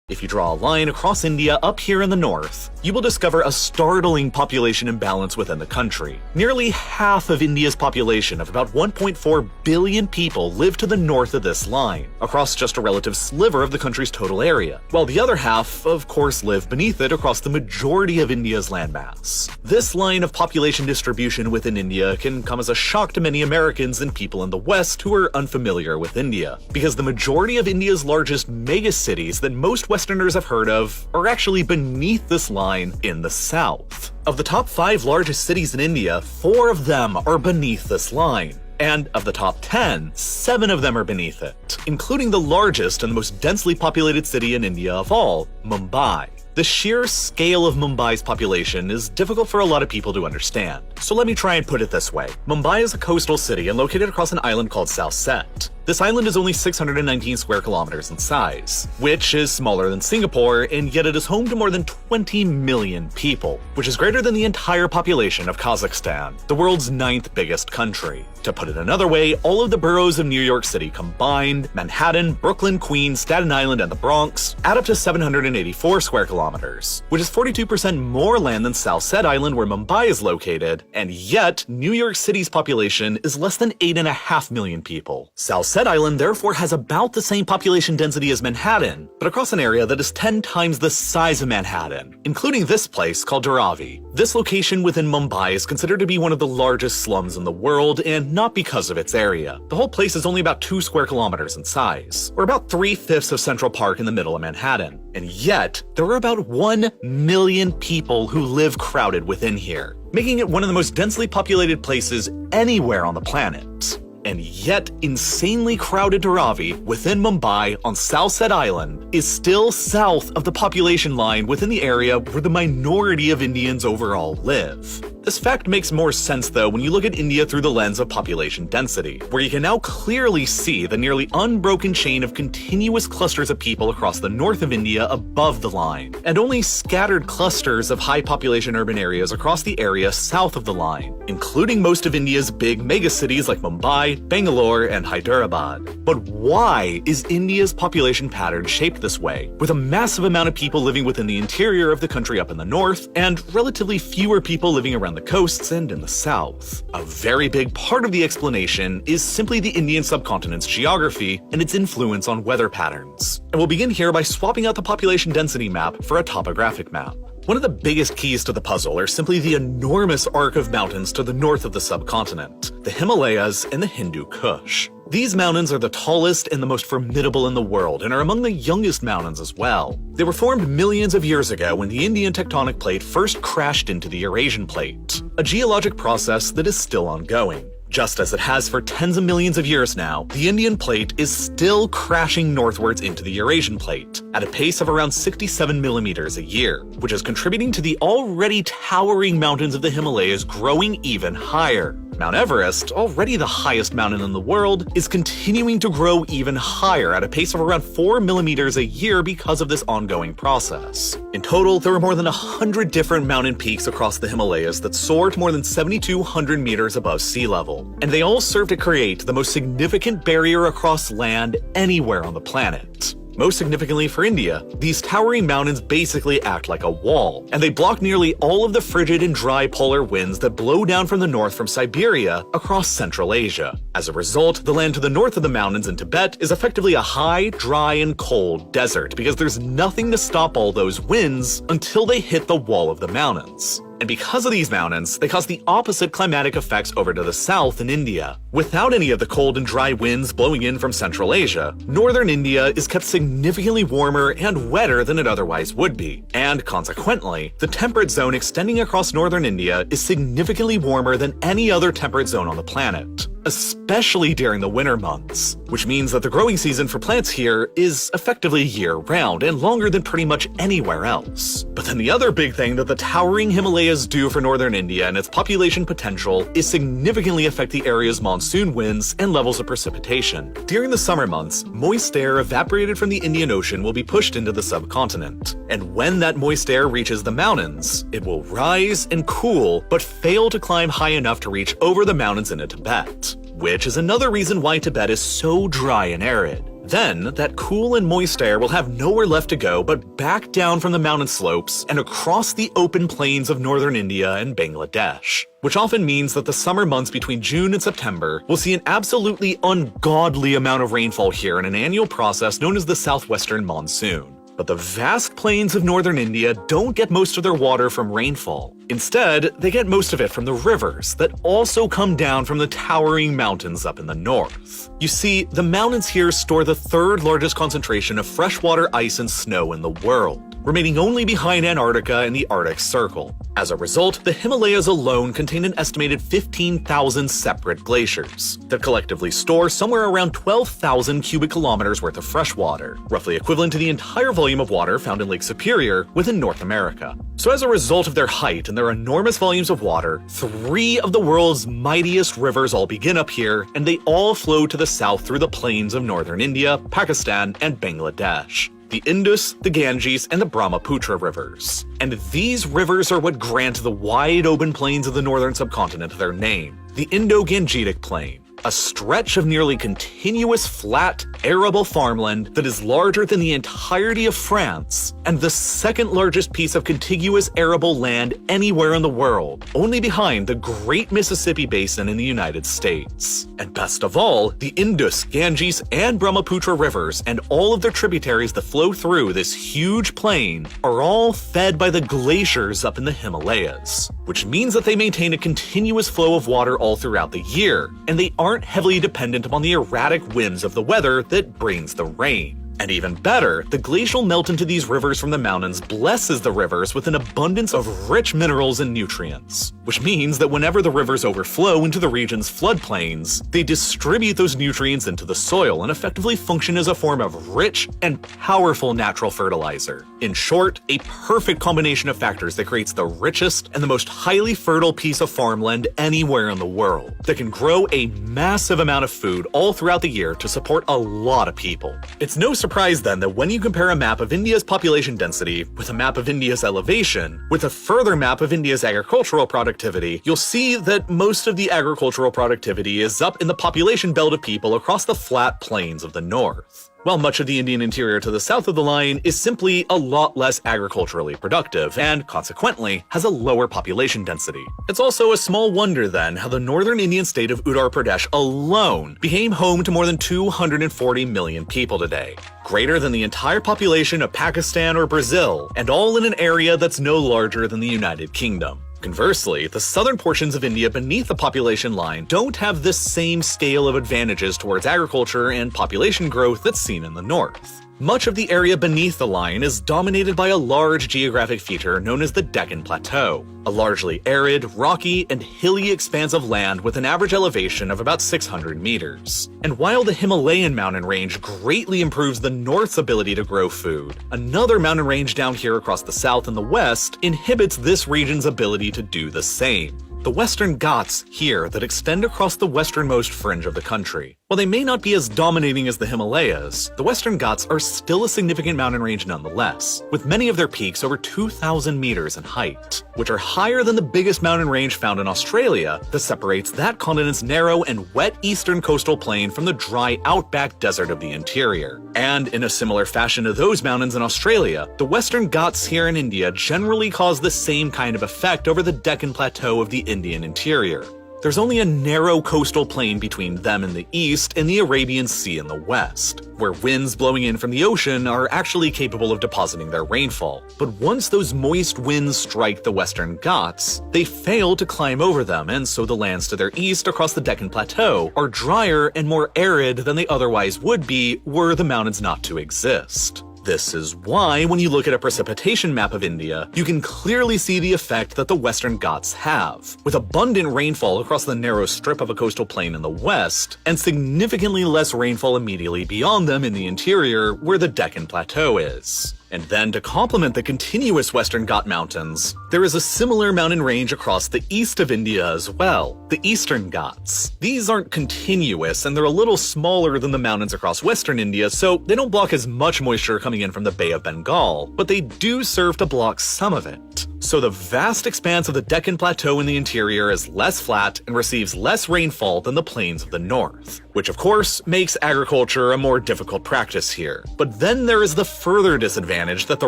If you draw a line across India up here in the north, you will discover a startling population imbalance within the country. Nearly half of India's population of about 1.4 billion people live to the north of this line, across just a relative sliver of the country's total area, while the other half, of course, live beneath it across the majority of India's landmass. This line of population distribution within India can come as a shock to many Americans and people in the West who are unfamiliar with India, because the majority of India's largest megacities that most Westerners have heard of are actually beneath this line in the south. Of the top 5 largest cities in India, 4 of them are beneath this line. And of the top 10, 7 of them are beneath it, including the largest and the most densely populated city in India of all, Mumbai. The sheer scale of Mumbai's population is difficult for a lot of people to understand, so let me try and put it this way. Mumbai is a coastal city and located across an island called South Set. This island is only 619 square kilometers in size, which is smaller than Singapore, and yet it is home to more than 20 million people, which is greater than the entire population of Kazakhstan, the world's 9th biggest country. To put it another way, all of the boroughs of New York City combined, Manhattan, Brooklyn, Queens, Staten Island, and the Bronx, add up to 784 square kilometers, which is 42% more land than South Set Island where Mumbai is located, and yet New York City's population is less than 8.5 million people. South Set Island therefore has about the same population density as Manhattan, but across an area that is 10 times the size of Manhattan, including this place called Dharavi. This location within Mumbai is considered to be one of the largest slums in the world, and not because of its area. The whole place is only about 2 square kilometers in size, or about 3/5 of Central Park in the middle of Manhattan. And yet, there are about 1 million people who live crowded within here, making it one of the most densely populated places anywhere on the planet. And yet, insanely crowded Dharavi within Mumbai on South Set Island is still south of the population line within the area where the minority of Indians overall live. This fact makes more sense though when you look at India through the lens of population density, where you can now clearly see the nearly unbroken chain of continuous clusters of people across the north of India above the line, and only scattered clusters of high population urban areas across the area south of the line, including most of India's big megacities like Mumbai, Bangalore, and Hyderabad. But why is India's population pattern shaped this way, with a massive amount of people living within the interior of the country up in the north, and relatively fewer people living around the coasts and in the south? A very big part of the explanation is simply the Indian subcontinent's geography and its influence on weather patterns. And we'll begin here by swapping out the population density map for a topographic map. One of the biggest keys to the puzzle are simply the enormous arc of mountains to the north of the subcontinent, the Himalayas and the Hindu Kush. These mountains are the tallest and the most formidable in the world, and are among the youngest mountains as well. They were formed millions of years ago when the Indian tectonic plate first crashed into the Eurasian plate, a geologic process that is still ongoing. Just as it has for tens of millions of years now, the Indian plate is still crashing northwards into the Eurasian plate, at a pace of around 67 millimeters a year, which is contributing to the already towering mountains of the Himalayas growing even higher. Mount Everest, already the highest mountain in the world, is continuing to grow even higher at a pace of around 4 millimeters a year because of this ongoing process. In total, there are more than 100 different mountain peaks across the Himalayas that soar to more than 7,200 meters above sea level, and they all serve to create the most significant barrier across land anywhere on the planet. Most significantly for India, these towering mountains basically act like a wall, and they block nearly all of the frigid and dry polar winds that blow down from the north from Siberia across Central Asia. As a result, the land to the north of the mountains in Tibet is effectively a high, dry, and cold desert because there's nothing to stop all those winds until they hit the wall of the mountains. And because of these mountains, they cause the opposite climatic effects over to the south in India. Without any of the cold and dry winds blowing in from Central Asia, northern India is kept significantly warmer and wetter than it otherwise would be. And consequently, the temperate zone extending across northern India is significantly warmer than any other temperate zone on the planet, especially during the winter months, which means that the growing season for plants here is effectively year-round and longer than pretty much anywhere else. But then the other big thing that the towering Himalayas do for northern India and its population potential is significantly affect the area's monsoon winds and levels of precipitation. During the summer months, moist air evaporated from the Indian Ocean will be pushed into the subcontinent, and when that moist air reaches the mountains, it will rise and cool, but fail to climb high enough to reach over the mountains into Tibet, which is another reason why Tibet is so dry and arid. Then, that cool and moist air will have nowhere left to go but back down from the mountain slopes and across the open plains of northern India and Bangladesh, which often means that the summer months between June and September will see an absolutely ungodly amount of rainfall here in an annual process known as the southwestern monsoon. But the vast plains of northern India don't get most of their water from rainfall. Instead, they get most of it from the rivers that also come down from the towering mountains up in the north. You see, the mountains here store the third largest concentration of freshwater ice and snow in the world, remaining only behind Antarctica and the Arctic Circle. As a result, the Himalayas alone contain an estimated 15,000 separate glaciers that collectively store somewhere around 12,000 cubic kilometers worth of fresh water, roughly equivalent to the entire volume of water found in Lake Superior within North America. So as a result of their height and their enormous volumes of water, 3 of the world's mightiest rivers all begin up here, and they all flow to the south through the plains of northern India, Pakistan, and Bangladesh: the Indus, the Ganges, and the Brahmaputra rivers. And these rivers are what grant the wide open plains of the northern subcontinent their name: the Indo-Gangetic Plain, a stretch of nearly continuous flat, arable farmland that is larger than the entirety of France, and the second largest piece of contiguous arable land anywhere in the world, only behind the Great Mississippi Basin in the United States. And best of all, the Indus, Ganges, and Brahmaputra rivers and all of their tributaries that flow through this huge plain are all fed by the glaciers up in the Himalayas, which means that they maintain a continuous flow of water all throughout the year, and they aren't heavily dependent upon the erratic whims of the weather that brings the rain. And even better, the glacial melt into these rivers from the mountains blesses the rivers with an abundance of rich minerals and nutrients, which means that whenever the rivers overflow into the region's floodplains, they distribute those nutrients into the soil and effectively function as a form of rich and powerful natural fertilizer. In short, a perfect combination of factors that creates the richest and the most highly fertile piece of farmland anywhere in the world that can grow a massive amount of food all throughout the year to support a lot of people. It's no surprise then that when you compare a map of India's population density with a map of India's elevation, with a further map of India's agricultural productivity, you'll see that most of the agricultural productivity is up in the population belt of people across the flat plains of the north, while much of the Indian interior to the south of the line is simply a lot less agriculturally productive and, consequently, has a lower population density. It's also a small wonder then how the northern Indian state of Uttar Pradesh alone became home to more than 240 million people today, greater than the entire population of Pakistan or Brazil, and all in an area that's no larger than the United Kingdom. Conversely, the southern portions of India beneath the population line don't have this same scale of advantages towards agriculture and population growth that's seen in the north. Much of the area beneath the line is dominated by a large geographic feature known as the Deccan Plateau, a largely arid, rocky, and hilly expanse of land with an average elevation of about 600 meters. And while the Himalayan mountain range greatly improves the north's ability to grow food, another mountain range down here across the south and the west inhibits this region's ability to do the same: the Western Ghats here that extend across the westernmost fringe of the country. While they may not be as dominating as the Himalayas, the Western Ghats are still a significant mountain range nonetheless, with many of their peaks over 2,000 meters in height, which are higher than the biggest mountain range found in Australia that separates that continent's narrow and wet eastern coastal plain from the dry outback desert of the interior. And in a similar fashion to those mountains in Australia, the Western Ghats here in India generally cause the same kind of effect over the Deccan Plateau of the Indian interior. There's only a narrow coastal plain between them in the east and the Arabian Sea in the west, where winds blowing in from the ocean are actually capable of depositing their rainfall. But once those moist winds strike the Western Ghats, they fail to climb over them, and so the lands to their east across the Deccan Plateau are drier and more arid than they otherwise would be were the mountains not to exist. This is why, when you look at a precipitation map of India, you can clearly see the effect that the Western Ghats have, with abundant rainfall across the narrow strip of a coastal plain in the west, and significantly less rainfall immediately beyond them in the interior, where the Deccan Plateau is. And then to complement the continuous Western Ghat Mountains, there is a similar mountain range across the east of India as well, the Eastern Ghats. These aren't continuous, and they're a little smaller than the mountains across Western India, so they don't block as much moisture coming in from the Bay of Bengal, but they do serve to block some of it. So the vast expanse of the Deccan Plateau in the interior is less flat and receives less rainfall than the plains of the north, which of course makes agriculture a more difficult practice here. But then there is the further disadvantage that the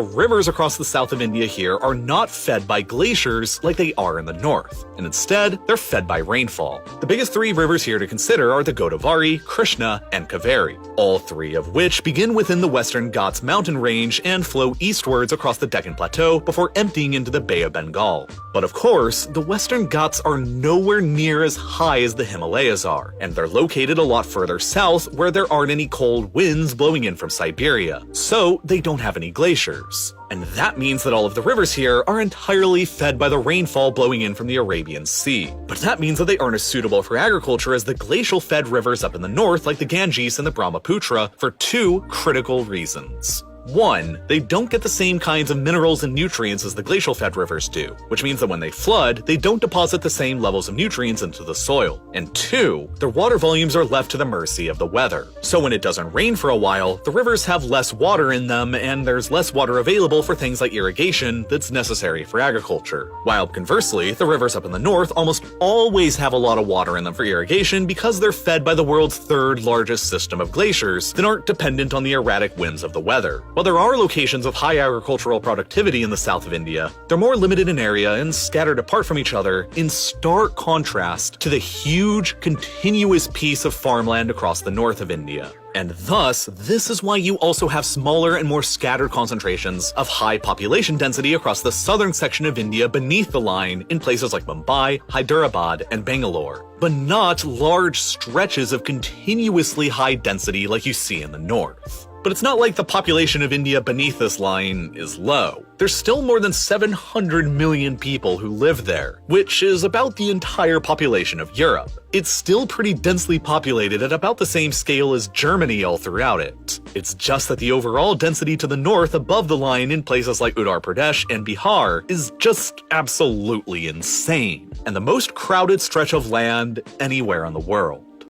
rivers across the south of India here are not fed by glaciers like they are in the north, and instead they're fed by rainfall. The biggest three rivers here to consider are the Godavari, Krishna, and Kaveri, all three of which begin within the Western Ghats mountain range and flow eastwards across the Deccan Plateau before emptying into the Bay of Bengal. But of course, the Western Ghats are nowhere near as high as the Himalayas are, and they're located a lot further south where there aren't any cold winds blowing in from Siberia, so they don't have any glaciers. And that means that all of the rivers here are entirely fed by the rainfall blowing in from the Arabian Sea. But that means that they aren't as suitable for agriculture as the glacial-fed rivers up in the north like the Ganges and the Brahmaputra for two critical reasons. 1. They don't get the same kinds of minerals and nutrients as the glacial-fed rivers do, which means that when they flood, they don't deposit the same levels of nutrients into the soil. And 2. Their water volumes are left to the mercy of the weather. So when it doesn't rain for a while, the rivers have less water in them, and there's less water available for things like irrigation that's necessary for agriculture. While conversely, the rivers up in the north almost always have a lot of water in them for irrigation because they're fed by the world's third largest system of glaciers that aren't dependent on the erratic whims of the weather. While there are locations of high agricultural productivity in the south of India, they're more limited in area and scattered apart from each other in stark contrast to the huge, continuous piece of farmland across the north of India. And thus, this is why you also have smaller and more scattered concentrations of high population density across the southern section of India beneath the line in places like Mumbai, Hyderabad, and Bangalore, but not large stretches of continuously high density like you see in the north. But it's not like the population of India beneath this line is low. There's still more than 700 million people who live there, which is about the entire population of Europe. It's still pretty densely populated at about the same scale as Germany all throughout it. It's just that the overall density to the north above the line in places like Uttar Pradesh and Bihar is just absolutely insane, and the most crowded stretch of land anywhere in the world.